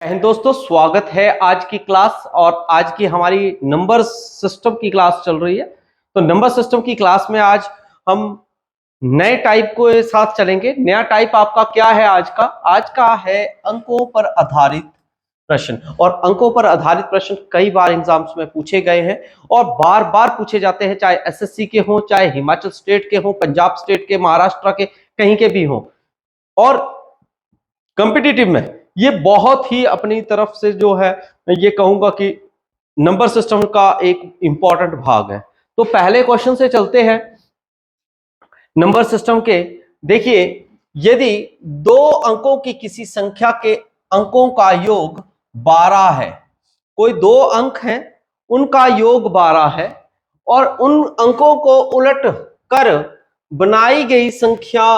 दोस्तों, स्वागत है आज की क्लास। और आज की हमारी नंबर सिस्टम की क्लास चल रही है। तो नंबर सिस्टम की क्लास में आज हम नए टाइप को साथ चलेंगे। नया टाइप आपका क्या है? आज का है अंकों पर आधारित प्रश्न। और अंकों पर आधारित प्रश्न कई बार एग्जाम्स में पूछे गए हैं और बार बार पूछे जाते हैं, चाहे एसएससी के हों, चाहे हिमाचल स्टेट के हों, पंजाब स्टेट के, महाराष्ट्र के, कहीं के भी हों। और कॉम्पिटिटिव में ये बहुत ही अपनी तरफ से जो है, मैं ये कहूंगा कि नंबर सिस्टम का एक इंपॉर्टेंट भाग है। तो पहले क्वेश्चन से चलते हैं नंबर सिस्टम के। देखिए, यदि दो अंकों की किसी संख्या के अंकों का योग 12 है, कोई दो अंक हैं, उनका योग 12 है और उन अंकों को उलट कर बनाई गई संख्या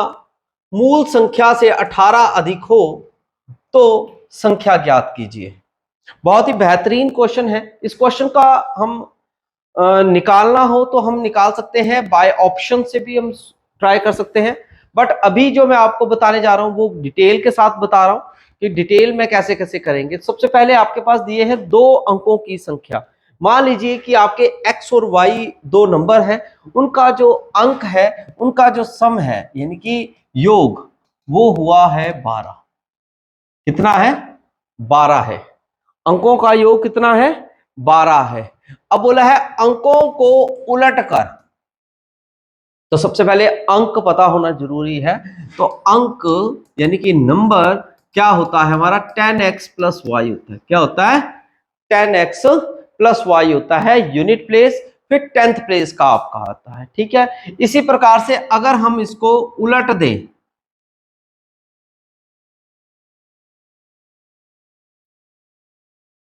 मूल संख्या से 18 अधिक हो तो संख्या ज्ञात कीजिए। बहुत ही बेहतरीन क्वेश्चन है। इस क्वेश्चन का हम निकालना हो तो हम निकाल सकते हैं, बाय ऑप्शन से भी हम ट्राई कर सकते हैं। बट अभी जो मैं आपको बताने जा रहा हूं वो डिटेल के साथ बता रहा हूं कि डिटेल में कैसे कैसे करेंगे। सबसे पहले आपके पास दिए हैं दो अंकों की संख्या। मान लीजिए कि आपके x और y दो नंबर हैं, उनका जो अंक है, उनका जो सम है, यानी कि योग, वो हुआ है 12। कितना है? 12 है। अंकों का योग कितना है? 12 है। अब बोला है अंकों को उलट कर, तो सबसे पहले अंक पता होना जरूरी है। तो अंक यानी कि नंबर क्या होता है हमारा? 10x प्लस वाई होता है। क्या होता है? 10x प्लस वाई होता है यूनिट प्लेस, फिर 10th प्लेस का आपका आता है। ठीक है, इसी प्रकार से अगर हम इसको उलट दें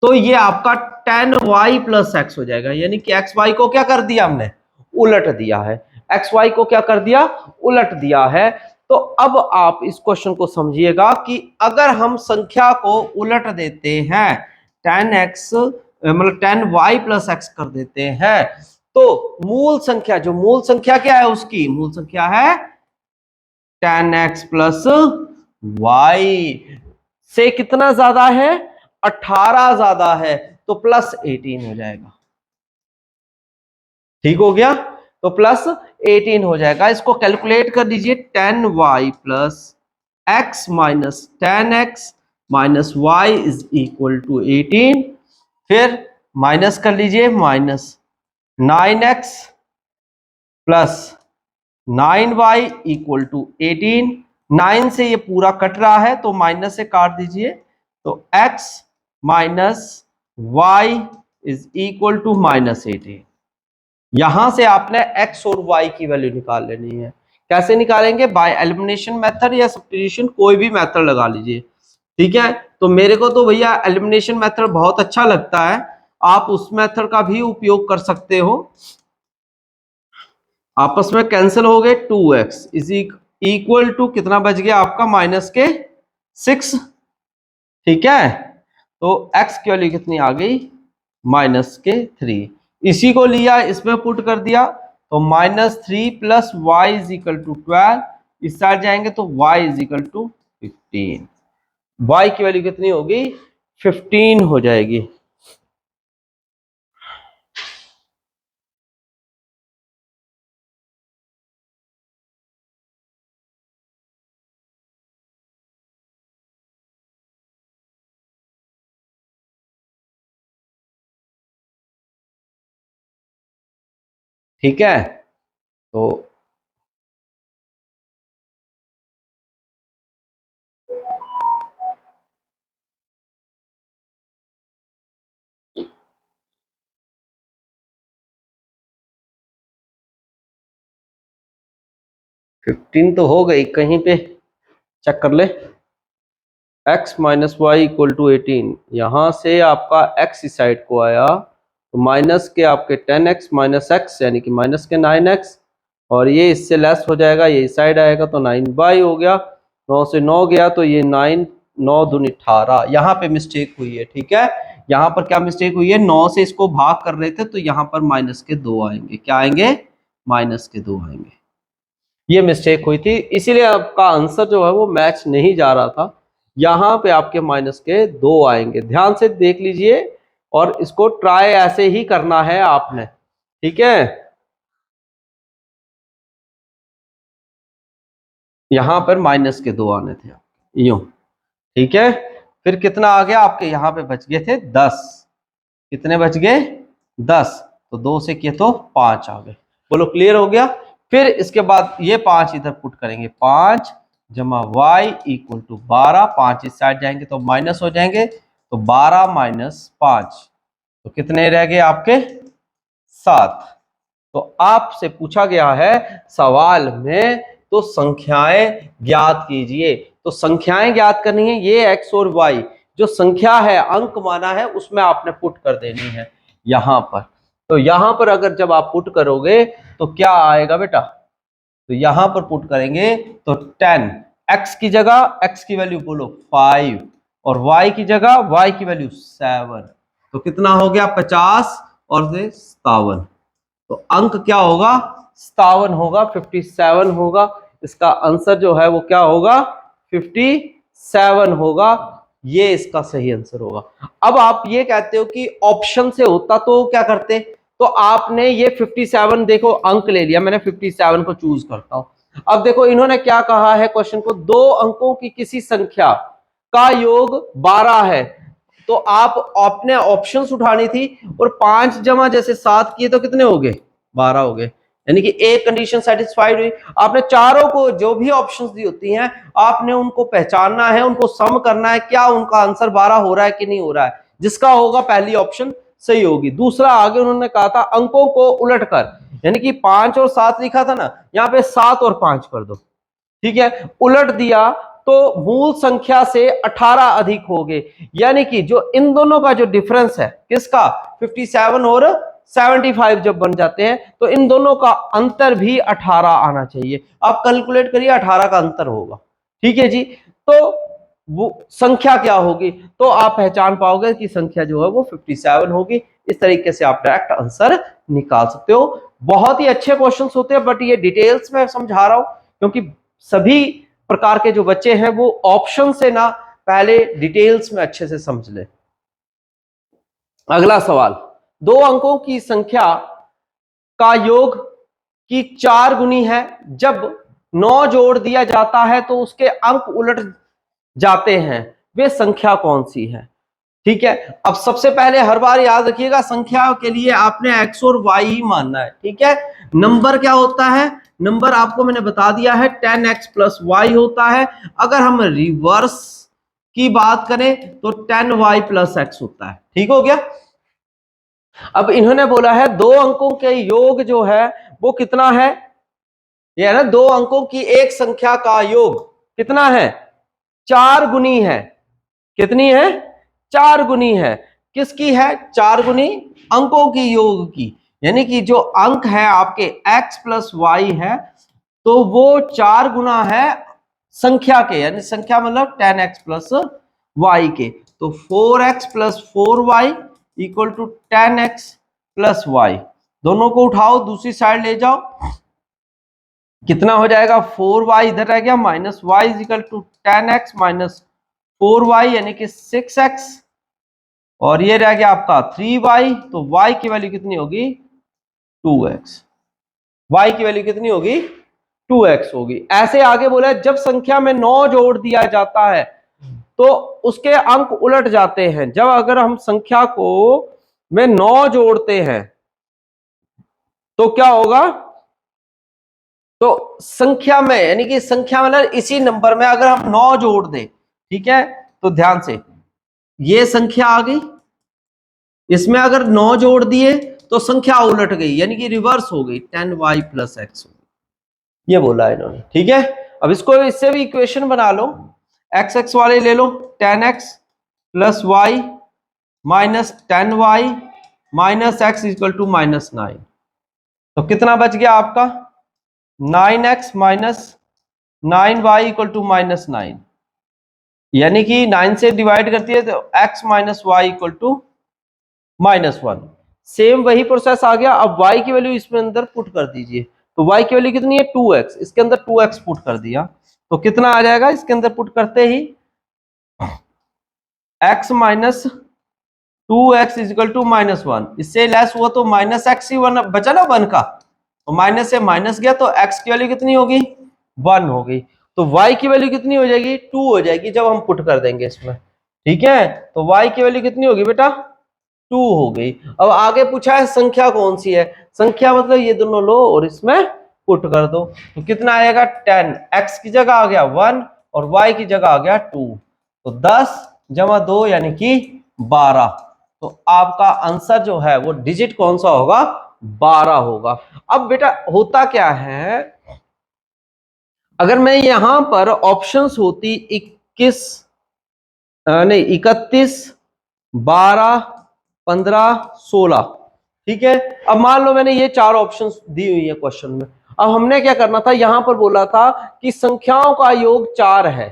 तो ये आपका 10y प्लस एक्स हो जाएगा। यानी कि एक्स वाई को क्या कर दिया हमने? उलट दिया है। एक्स वाई को क्या कर दिया? उलट दिया है। तो अब आप इस क्वेश्चन को समझिएगा कि अगर हम संख्या को उलट देते हैं, 10x मतलब 10y प्लस एक्स कर देते हैं, तो मूल संख्या, जो मूल संख्या क्या है उसकी? मूल संख्या है 10x प्लस वाई से कितना ज्यादा है? 18 ज्यादा है, तो प्लस 18 हो जाएगा। ठीक हो गया? तो प्लस 18 हो जाएगा। इसको कैलकुलेट कर लीजिए, 10y plus x minus 10x minus y is equal to 18। फिर माइनस कर लीजिए, minus 9x plus 9y equal to 18। 9 से ये पूरा कट रहा है तो माइनस से काट दीजिए, तो x minus y is equal to minus 18। यहां से आपने x और y की वैल्यू निकाल लेनी है। कैसे निकालेंगे? बाय एलिमिनेशन मेथड या सब्स्टिट्यूशन, कोई भी मेथड लगा लीजिए। ठीक है, तो मेरे को तो भैया एलिमिनेशन मेथड बहुत अच्छा लगता है, आप उस मेथड का भी उपयोग कर सकते हो। आपस में कैंसिल हो गए, 2x इज इक्वल टू कितना बच गया आपका? माइनस के 6। ठीक है, तो x की वैल्यू कितनी आ गई? माइनस के 3। इसी को लिया, इसमें पुट कर दिया, तो minus 3 plus y is equal to 12। इस साइड जाएंगे तो y is equal to 15। y की वैल्यू कितनी होगी? 15 हो जाएगी। ठीक है, तो फिफ्टीन तो हो गई, कहीं पे चेक कर ले। x minus y equal to 18, यहां से आपका x इस साइड को आया तो माइनस के आपके 10x माइनस एक्स यानी कि माइनस के 9x, और ये इससे लेस हो जाएगा, ये इस साइड आएगा तो 9y हो गया। 9 से 9 गया तो ये 9, 9 दूनी 18। यहाँ पे मिस्टेक हुई है। ठीक है, यहाँ पर क्या मिस्टेक हुई है? 9 से इसको भाग कर रहे थे तो यहाँ पर माइनस के 2 आएंगे। क्या आएंगे? माइनस के 2 आएंगे। ये मिस्टेक हुई थी, इसीलिए आपका आंसर जो है वो मैच नहीं जा रहा था। यहां पे आपके माइनस के 2 आएंगे। ध्यान से देख लीजिए और इसको ट्राई ऐसे ही करना है आपने, ठीक है। यहां पर माइनस के 2 आने थे यूं, ठीक है। फिर कितना आ गया आपके, यहां पे बच गए थे 10। कितने बच गए? 10। तो 2 से किए तो 5 आ गए। बोलो क्लियर हो गया। फिर इसके बाद ये 5 इधर पुट करेंगे, 5 जमा वाई इक्वल टू 12। 5 इस साइड जाएंगे तो माइनस हो जाएंगे, तो 12 माइनस 5, तो कितने रह गए आपके? 7। तो आपसे पूछा गया है सवाल में, तो संख्याएं ज्ञात कीजिए। तो संख्याएं ज्ञात करनी है, ये एक्स और वाई जो संख्या है, अंक माना है, उसमें आपने पुट कर देनी है यहां पर। तो यहां पर अगर जब आप पुट करोगे तो क्या आएगा बेटा? तो यहां पर पुट करेंगे तो 10, एक्स की जगह एक्स की वैल्यू बोलो 5 और वाई की जगह वाई की वैल्यू 7। तो कितना हो गया? 50 और 57। तो अंक क्या होगा? 57 होगा, 57 होगा। इसका आंसर जो है वो क्या होगा? 57 होगा। ये इसका सही आंसर होगा। अब आप ये कहते हो कि ऑप्शन से होता तो क्या करते? तो आपने ये 57 देखो अंक ले लिया, मैंने 57 को चूज करता हूं। अब देखो इन्होंने क्या कहा है क्वेश्चन को, 2 अंकों की किसी संख्या का योग 12 है। तो आप अपने ऑप्शंस उठानी थी, और 5 जमा जैसे 7 किए तो कितने हो गए? 12 हो गए। यानी कि एक कंडीशन सेटिस्फाइड हुई। आपने चारों को, जो भी ऑप्शंस दी होती हैं, आपने उनको पहचानना है, उनको सम करना है, क्या उनका आंसर 12 हो रहा है कि नहीं हो रहा है। जिसका होगा पहली ऑप्शन सही होगी। दूसरा आगे उन्होंने कहा था अंकों को उलट कर, यानी कि 5 और 7 लिखा था ना, यहाँ पे 7 और 5 कर दो, ठीक है। उलट दिया तो मूल संख्या से 18 अधिक हो गए। यानी कि जो इन दोनों का जो डिफरेंस है, किसका? 57 और 75 जब बन जाते हैं तो इन दोनों का अंतर भी 18 आना चाहिए। आप कैलकुलेट करिए, 18 का अंतर होगा, ठीक है जी। तो वो संख्या क्या होगी? तो आप पहचान पाओगे कि संख्या जो है वो 57 होगी। इस तरीके से आप डायरेक्ट आंसर निकाल सकते हो। बहुत ही अच्छे क्वेश्चंस होते हैं, बट ये डिटेल्स में समझा रहा हूं क्योंकि सभी प्रकार के जो बच्चे हैं वो ऑप्शन से ना, पहले डिटेल्स में अच्छे से समझ ले। अगला सवाल, 2 अंकों की संख्या का योग की 4 गुनी है। जब 9 जोड़ दिया जाता है तो उसके अंक उलट जाते हैं, वे संख्या कौन सी है? ठीक है। अब सबसे पहले हर बार याद रखिएगा, संख्या के लिए आपने एक्स और वाई ही मानना है, ठीक है। नंबर क्या होता है? नंबर आपको मैंने बता दिया है 10x प्लस वाई होता है। अगर हम रिवर्स की बात करें तो 10y प्लस एक्स होता है, ठीक हो गया। अब इन्होंने बोला है 2 अंकों के योग जो है वो कितना है? ये है ना, 2 अंकों की एक संख्या का योग कितना है? 4 गुनी है। कितनी है? 4 गुनी है। किसकी है? 4 गुनी अंकों की योग की। यानी कि जो अंक है आपके x प्लस वाई है, तो वो 4 गुना है संख्या के, यानी संख्या मतलब 10x प्लस वाई के। तो 4x plus 4y equal to 10x plus y. दोनों को उठाओ, दूसरी साइड ले जाओ, कितना हो जाएगा? 4y इधर रह गया, minus y is equal to 10x minus 4y यानी कि 6x, और ये रह गया आपका 3y। तो y की वैल्यू कितनी होगी? 2x। y की वैल्यू कितनी होगी? 2x होगी। ऐसे आगे बोला है जब संख्या में 9 जोड़ दिया जाता है तो उसके अंक उलट जाते हैं। जब अगर हम संख्या को में 9 जोड़ते हैं तो क्या होगा? तो संख्या में, यानी कि संख्या मतलब इसी नंबर में अगर हम 9 जोड़ दें, ठीक है, तो ध्यान से ये संख्या आ गई, इसमें अगर 9 जोड़ दिए तो संख्या उलट गई, यानी कि रिवर्स हो गई, 10y प्लस एक्स हो गई। ये बोला इन्होंने, ठीक है। अब इसको इससे भी इक्वेशन बना लो, एक्स एक्स वाले ले लो, 10x plus y minus 10y minus x equal to minus 9। तो कितना बच गया आपका? 9x minus 9y equal to minus 9, यानी कि 9 से डिवाइड करती है तो x minus y equal to minus 1। Same वही प्रोसेस आ गया। अब y की वैल्यू इसमें अंदर पुट कर दीजिए, तो y की वैल्यू कितनी है? 2x। इसके अंदर 2x पुट कर दिया तो कितना आ जाएगा? इसके अंदर पुट करते ही x minus 2x is equal to -1, इससे लेस हुआ तो -x ही वन बचा ना 1 का, तो माइनस से माइनस गया तो x की वैल्यू कितनी होगी 1 हो गई, तो y की वैल्यू कितनी हो जाएगी 2 हो जाएगी जब हम पुट कर देंगे इसमें, ठीक है। तो y की वैल्यू कितनी होगी बेटा 2 हो गई। अब आगे पूछा है संख्या कौन सी है, संख्या मतलब ये दोनों लो और इसमें पुट कर दो, तो कितना आएगा 10, x की जगह आ गया 1 और y की जगह आ गया 2, तो 10 जमा 2 यानी कि 12, तो आपका आंसर जो है वो डिजिट कौन सा होगा 12 होगा। अब बेटा होता क्या है, अगर मैं यहां पर ऑप्शंस होती 21 नहीं 31 12 15 16, ठीक है। अब मान लो मैंने ये चार ऑप्शंस दी हुई है क्वेश्चन में, अब हमने क्या करना था, यहां पर बोला था कि संख्याओं का योग 4 है,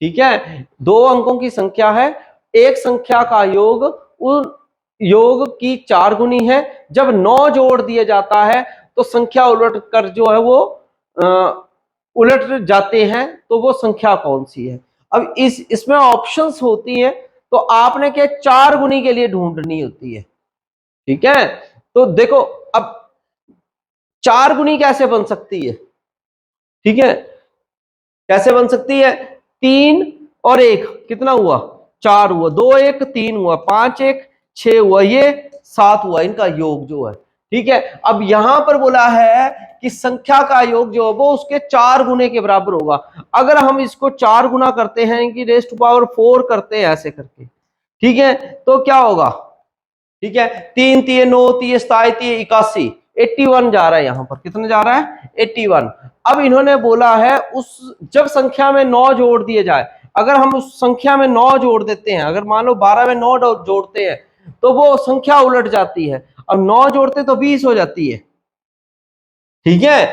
ठीक है, 2 अंकों की संख्या है, एक संख्या का योग उन योग की 4 गुनी है, जब 9 जोड़ दिया जाता है तो संख्या उलट कर जो है वो उलट जाते हैं, तो वो संख्या कौन सी है। अब इसमें ऑप्शंस होती हैं, तो आपने क्या 4 गुनी के लिए ढूंढनी होती है, ठीक है। तो देखो अब 4 गुनी कैसे बन सकती है, ठीक है, कैसे बन सकती है, 3 और 1 कितना हुआ 4 हुआ, 2 1 3 हुआ, 5 1 6 हुआ, ये 7 हुआ, इनका योग जो है, ठीक है। अब यहां पर बोला है कि संख्या का योग जो है वो उसके 4 गुने के बराबर होगा, अगर हम इसको 4 गुना करते हैं कि रेज़ टू पावर 4 करते हैं ऐसे करके, ठीक है, तो क्या होगा, ठीक है, 3 3 9 3 27 3 81, 81 जा रहा है, यहां पर कितना जा रहा है 81। अब इन्होंने बोला है उस जब संख्या में 9 जोड़ दिए जाए, अगर हम उस संख्या में 9 जोड़ देते हैं, अगर मान लो 12 में 9 जोड़ते हैं तो वो संख्या उलट जाती है, अब 9 जोड़ते तो 20 हो जाती है, ठीक है,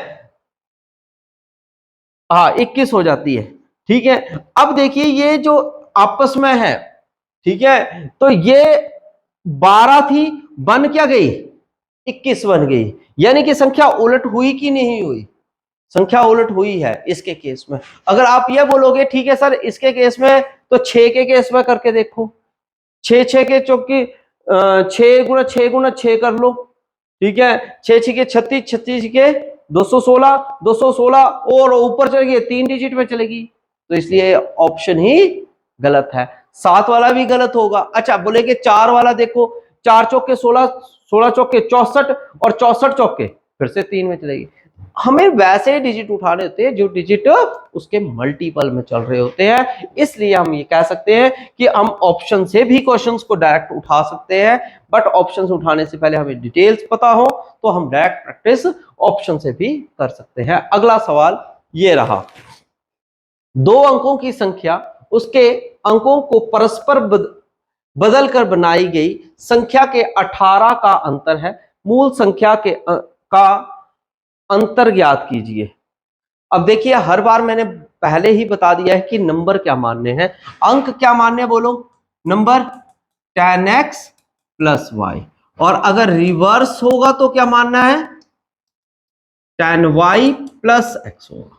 हाँ 21 हो जाती है, ठीक है। अब देखिए ये जो आपस में है, ठीक है, तो ये 12 थी, बन क्या गई 21 बन गई, यानी कि संख्या उलट हुई कि नहीं हुई, संख्या उलट हुई है इसके केस में। अगर आप ये बोलोगे ठीक है सर इसके केस में, तो 6 के केस में करके देखो, 6 6 के चौकी 6 गुना 6 गुना 6 कर लो, ठीक है, 6 6 के 36, 36 के 216, 216 और ऊपर चलेगी 3 डिजिट में चलेगी, तो इसलिए ऑप्शन ही गलत है, 7 वाला भी गलत होगा। अच्छा बोलेगे 4 वाला देखो, 4 चौके 16, 16 चौके 64 और 64 चौके फिर से 3 में चलेगी, हमें वैसे डिजिट उठाने होते हैं जो डिजिट उसके मल्टीपल में चल रहे होते हैं, इसलिए हम ये कह सकते हैं कि हम ऑप्शन से भी क्वेश्चंस को डायरेक्ट उठा सकते हैं, बट ऑप्शंस उठाने से पहले हमें डिटेल्स पता हो तो हम डायरेक्ट प्रैक्टिस ऑप्शन से भी कर सकते हैं। अगला सवाल ये रहा, 2 अंकों की संख्या उसके अंकों को परस्पर बदल कर बनाई गई संख्या के 18 का अंतर है, मूल संख्या के का अंतर ज्ञात कीजिए। अब देखिए हर बार मैंने पहले ही बता दिया है कि नंबर क्या मानने हैं, अंक क्या मानने बोलो, number tan x plus y, और अगर रिवर्स होगा तो क्या मानना है tan y प्लस x होगा,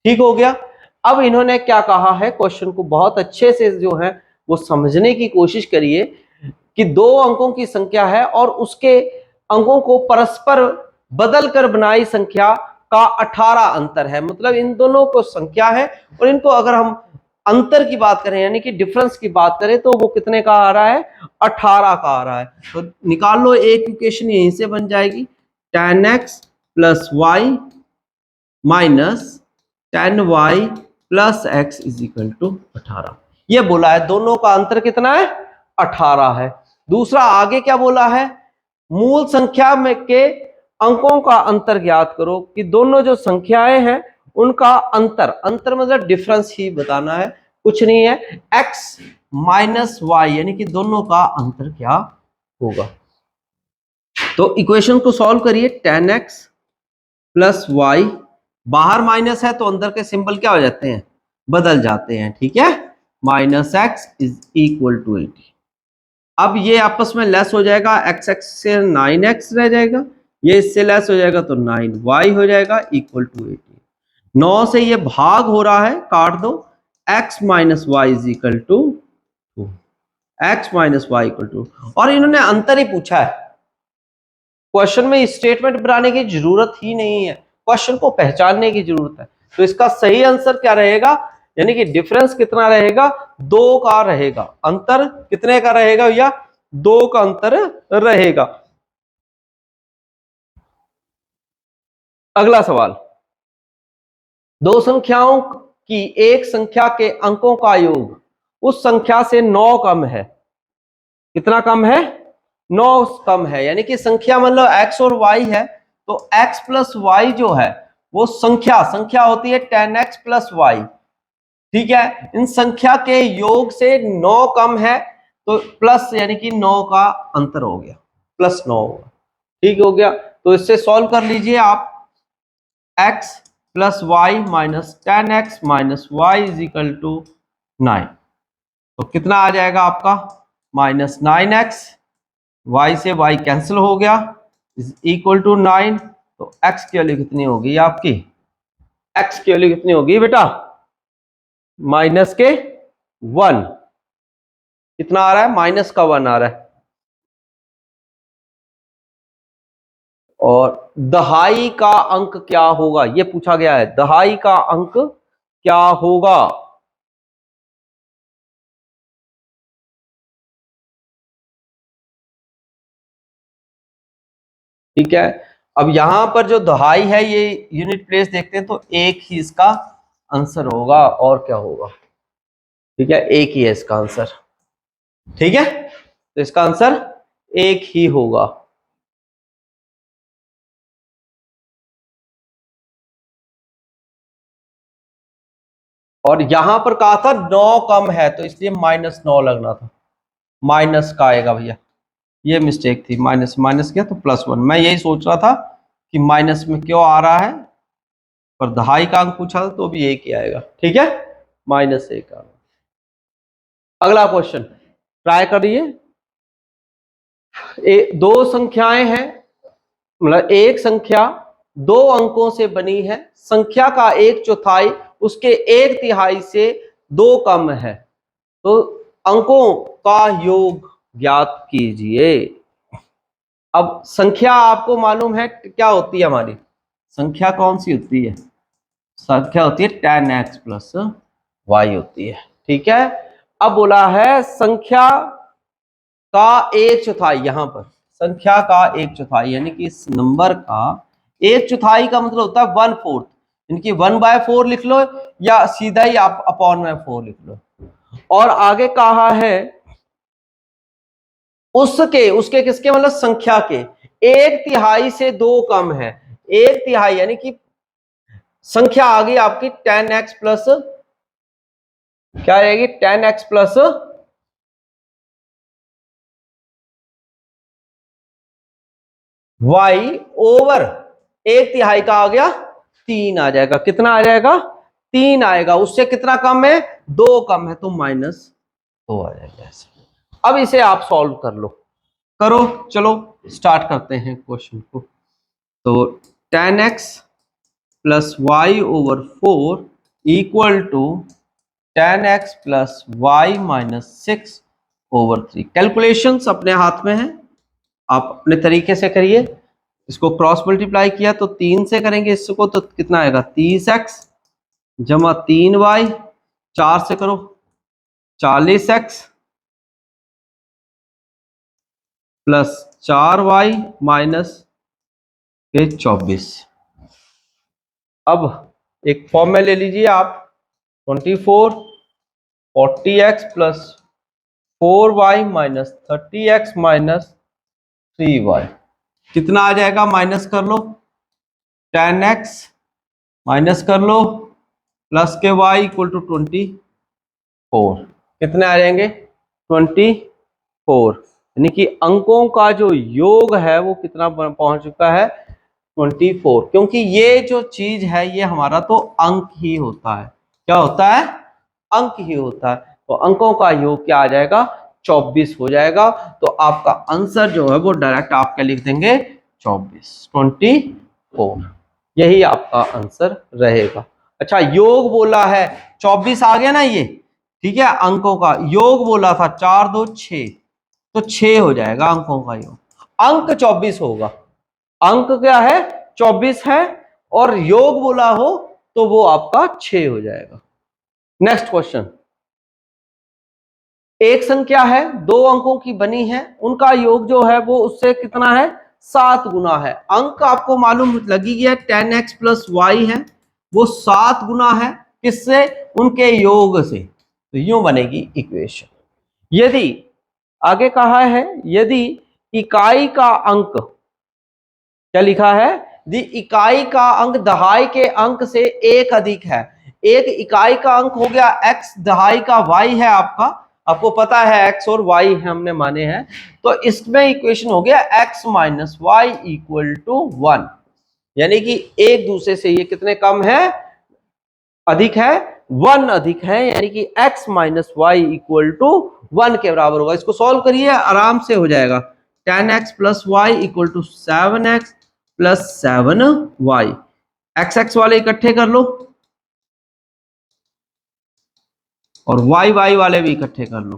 ठीक हो गया। अब इन्होंने क्या कहा है, क्वेश्चन को बहुत अच्छे से जो है वो समझने की कोशिश करिए कि 2 अंकों की संख्या है और उसके अंकों को परस्पर बदल कर बनाई संख्या का 18 अंतर है, मतलब इन दोनों को संख्या है और इनको अगर हम अंतर की बात करें यानी कि डिफरेंस की बात करें तो वो कितने का आ रहा है 18 का आ रहा है, तो निकाल लो, एक इक्वेशन यहीं से बन जाएगी, tan x plus y minus tan y plus x is equal to 18, ये बोला है दोनों का अंतर कितना है 18 है। दूसरा आगे क्या बोला है, मूल संख्या में के अंकों का अंतर ज्ञात करो, कि दोनों जो संख्याएं हैं उनका अंतर, अंतर मतलब डिफरेंस ही बताना है, कुछ नहीं है, x माइनस वाई यानी कि दोनों का अंतर क्या होगा। तो इक्वेशन को सॉल्व करिए, tan x प्लस वाई, बाहर माइनस है तो अंदर के सिंबल क्या हो जाते हैं बदल जाते हैं, ठीक है, minus x is equal to 80। अब ये आपस में लेस हो जाएगा, एक्स एक्स से 9x रह जाएगा, ये इससे लेस हो जाएगा तो 9y हो जाएगा इक्वल टू 80। 9 से ये भाग हो रहा है, काट दो, x minus y is equal to x minus y equal to, और इन्होंने अंतर ही पूछा है। क्वेश्चन में स्टेटमेंट बनाने की जरूरत ही नहीं है, क्वेश्चन को पहचानने की जरूरत है। तो इसका सही आंसर क्या रहेगा, यानी कि डिफरेंस कितना रहेगा, 2 का रहेगा। अंतर कितने का रहेगा भैया, 2 का अंतर रहेगा। अगला सवाल, दो संख्याओं की एक संख्या के अंकों का योग उस संख्या से 9 कम है। कितना कम है, 9 कम है, यानी कि संख्या मतलब x और y है, तो x प्लस वाई जो है वो संख्या होती है 10x प्लस वाई। ठीक है, इन संख्या के योग से 9 कम है, तो प्लस यानी कि 9 का अंतर हो गया, प्लस 9 होगा। ठीक हो गया, तो इससे सॉल्व कर लीजिए आप, x plus y minus 10x minus y is equal to 9। तो कितना आ जाएगा आपका, माइनस 9x, y से y कैंसिल हो गया, इज इक्वल टू 9। तो x की वैल्यू कितनी होगी आपकी, x की वैल्यू कितनी होगी बेटा, माइनस के 1। कितना आ रहा है, माइनस का 1 आ रहा है। और दहाई का अंक क्या होगा, ये पूछा गया है, दहाई का अंक क्या होगा। ठीक है, अब यहां पर जो दहाई है ये यूनिट प्लेस देखते हैं, तो एक ही इसका आंसर होगा, और क्या होगा। ठीक है, एक ही है इसका आंसर। ठीक है, तो इसका आंसर एक ही होगा। और यहां पर कहा था 9 कम है, तो इसलिए माइनस 9 लगना था, माइनस का आएगा भैया, ये मिस्टेक थी, माइनस माइनस किया तो प्लस 1। मैं यही सोच रहा था कि माइनस में क्यों आ रहा है, पर दहाई का अंक पूछा था तो भी एक ही आएगा। ठीक है, माइनस 1 आएगा। अगला क्वेश्चन ट्राई करिए। दो संख्याएं हैं, मतलब एक संख्या 2 अंकों से बनी है, संख्या का 1/4 उसके 1/3 से 2 कम है, तो अंकों का योग ज्ञात कीजिए। अब संख्या आपको मालूम है क्या होती है, हमारी संख्या कौन सी होती है, संख्या होती है 10x प्लस वाई होती है। ठीक है, अब बोला है संख्या का 1/4, यहां पर संख्या का 1/4 यानी कि इस नंबर का 1/4 का मतलब होता है 1/4, यानी कि 1/4 लिख लो, या सीधा ही आप अपॉन में 4 लिख लो। और आगे कहा है उसके उसके किसके, मतलब संख्या के 1/3 से 2 कम है। 1/3 यानी कि संख्या आ गई आपकी 10x प्लस, क्या आएगी, 10x प्लस वाई ओवर 1/3 का आ गया 3 आ जाएगा। कितना आ जाएगा, 3 आएगा, उससे कितना कम है, 2 कम है, तो -2 आ जाएगा ऐसे। अब इसे आप सॉल्व कर लो, करो, चलो स्टार्ट करते हैं क्वेश्चन को। तो 10x plus y over 4 equal to 10x plus y minus 6 over 3। Calculations अपने हाथ में है, आप अपने तरीके से करिए। इसको क्रॉस मल्टीप्लाई किया तो 3 से करेंगे इसको, तो कितना आएगा, 30x जमा 3y, 4 से करो 40x प्लस 4y माइनस 24। अब एक फॉर्म में ले लीजिए आप, 24 40x plus 4y minus 30x minus 3y। कितना आ जाएगा, माइनस कर लो, 10x माइनस कर लो प्लस के y इक्वल टू 24। कितने आ जाएंगे, 24, यानी कि अंकों का जो योग है वो कितना पहुंच चुका है, 24। क्योंकि ये जो चीज है ये हमारा तो अंक ही होता है, क्या होता है, अंक ही होता है, तो अंकों का योग क्या आ जाएगा, 24 हो जाएगा। तो आपका आंसर जो है वो डायरेक्ट आपके लिख देंगे 24, यही आपका आंसर रहेगा। अच्छा, योग बोला है, 24 आ गया ना, ये ठीक है, अंकों का योग बोला था 4 2 6, तो 6 हो जाएगा अंकों का योग। अंक 24 होगा, अंक क्या है 24 है, और योग बोला हो तो वो आपका 6 हो जाएगा। नेक्स्ट क्वेश्चन, एक संख्या है 2 अंकों की बनी है, उनका योग जो है वो उससे कितना है 7 गुना है। अंक आपको मालूम लगी गया 10x प्लस वाई है, वो 7 गुना है किससे, उनके योग से। तो यूं बनेगी इक्वेशन। यदि आगे कहा है, यदि इकाई का अंक, क्या लिखा है, यदि इकाई का अंक दहाई के अंक से एक अधिक है, एक इकाई का अंक हो गया x, दहाई का y है आपका, आपको पता है x और y हमने माने हैं, तो इसमें इक्वेशन हो गया x minus y equal to 1, यानी कि एक दूसरे से ये कितने कम है, अधिक है, 1 अधिक है, यानी कि x minus y equal to 1 के बराबर होगा। इसको सॉल्व करिए, आराम से हो जाएगा। 10x plus y equal to 7x plus 7y, x x वाले इकट्ठे कर लो और वाई वाई वाले भी इकट्ठे कर लो।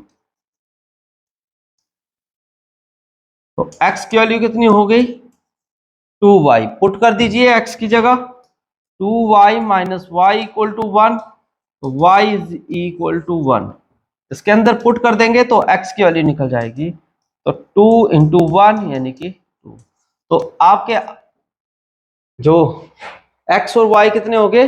तो x की वैल्यू कितनी हो गई 2y, पुट कर दीजिए x की जगह, 2y minus y equal to 1, तो y इज इक्वल टू 1, इसके अंदर पुट कर देंगे तो x की वैल्यू निकल जाएगी, तो 2 इंटू 1 यानी कि 2। तो आपके जो x और y कितने हो गए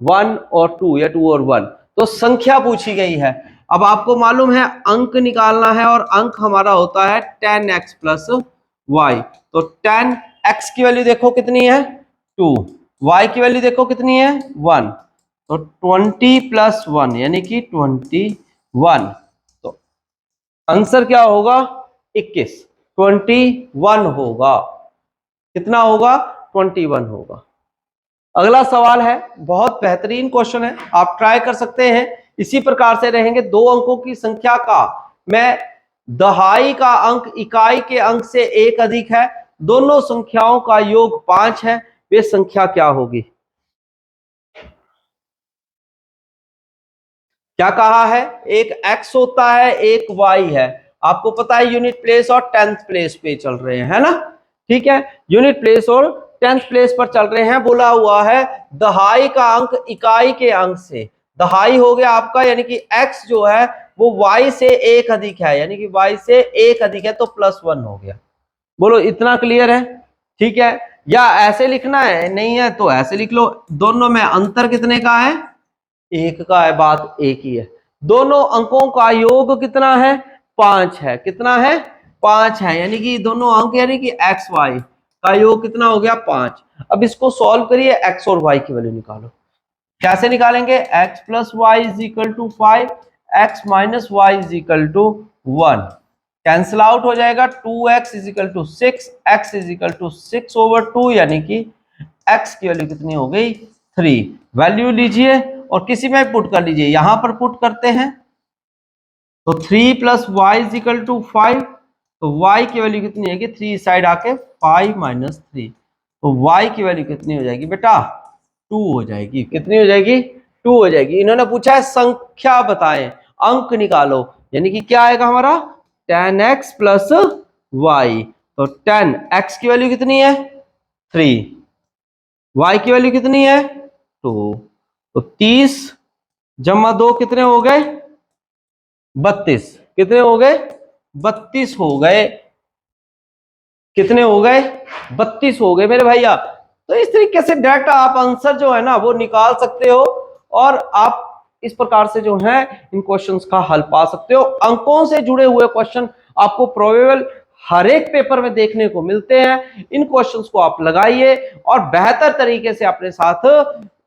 1 और 2 या 2 और 1, तो संख्या पूछी गई है। अब आपको मालूम है अंक निकालना है, और अंक हमारा होता है 10x प्लस वाई, तो 10x की वैल्यू देखो कितनी है 2, y की वैल्यू देखो कितनी है 1, तो 20 प्लस 1 यानी कि 21, तो आंसर क्या होगा 21, 21 होगा। कितना होगा 21 होगा। अगला सवाल है, बहुत बेहतरीन क्वेश्चन है, आप ट्राई कर सकते हैं। इसी प्रकार से रहेंगे, 2 अंकों की संख्या का मैं दहाई का अंक इकाई के अंक से एक अधिक है, दोनों संख्याओं का योग 5 है, वे संख्या क्या होगी। क्या कहा है, एक x होता है एक y है, आपको पता है यूनिट प्लेस और 10th प्लेस पे चल रहे हैं, है ना, ठीक है, यूनिट प्लेस और 10th प्लेस पर चल रहे हैं। बोला हुआ है दहाई का अंक इकाई के अंक से, दहाई हो गया आपका, यानी कि x जो है वो y से एक अधिक है, यानी कि y से एक अधिक है, तो +1 हो गया। बोलो इतना क्लियर है, ठीक है, या ऐसे लिखना है, नहीं है तो ऐसे लिख लो, दोनों में अंतर कितने का है, एक का है, बात एक ही है। दोनों अंकों का योग कितना है 5 है, कितना है 5 है, यानी कि दोनों अंक यानी कि एक्स वाई का योग कितना हो गया 5। अब इसको सॉल्व करिए, एक्स और वाई की वैल्यू निकालो। कैसे निकालेंगे, x plus y is equal to 5, x minus y is equal to 1, cancel out हो जाएगा, 2x is equal to 6, x is equal to 6/2, यानी कि x की वैल्यू कितनी हो गई 3। वैल्यू लीजिए और किसी में पुट कर लीजिए, यहां पर पुट करते हैं, तो 3 plus y is equal to 5, तो y की वैल्यू कितनी है कि 3 साइड आके 5 माइनस 3, तो y की वैल्यू कितनी हो जाएगी बेटा 2 हो जाएगी। कितनी हो जाएगी 2 हो जाएगी। इन्होंने पूछा है संख्या बताएं, अंक निकालो, यानी कि क्या आएगा हमारा 10x प्लस वाई, तो 10x की वैल्यू कितनी है 3, y की वैल्यू कितनी है 2, तो 30 जमा 2 कितने हो गए 32, कितने हो गए 32 हो गए, कितने हो गए 32 हो गए मेरे भैया। तो इस तरीके से डायरेक्ट आप आंसर जो है ना वो निकाल सकते हो, और आप इस प्रकार से जो है इन क्वेश्चंस का हल पा सकते हो। अंकों से जुड़े हुए क्वेश्चन आपको प्रोबेबल हर एक पेपर में देखने को मिलते हैं। इन क्वेश्चंस को आप लगाइए और बेहतर तरीके से अपने साथ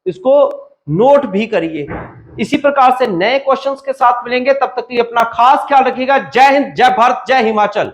इसको नोट भी करिए। इसी प्रकार से नए क्वेश्चंस के साथ मिलेंगे, तब तक के लिए अपना खास ख्याल रखिएगा। जय हिंद, जय भारत, जय हिमाचल।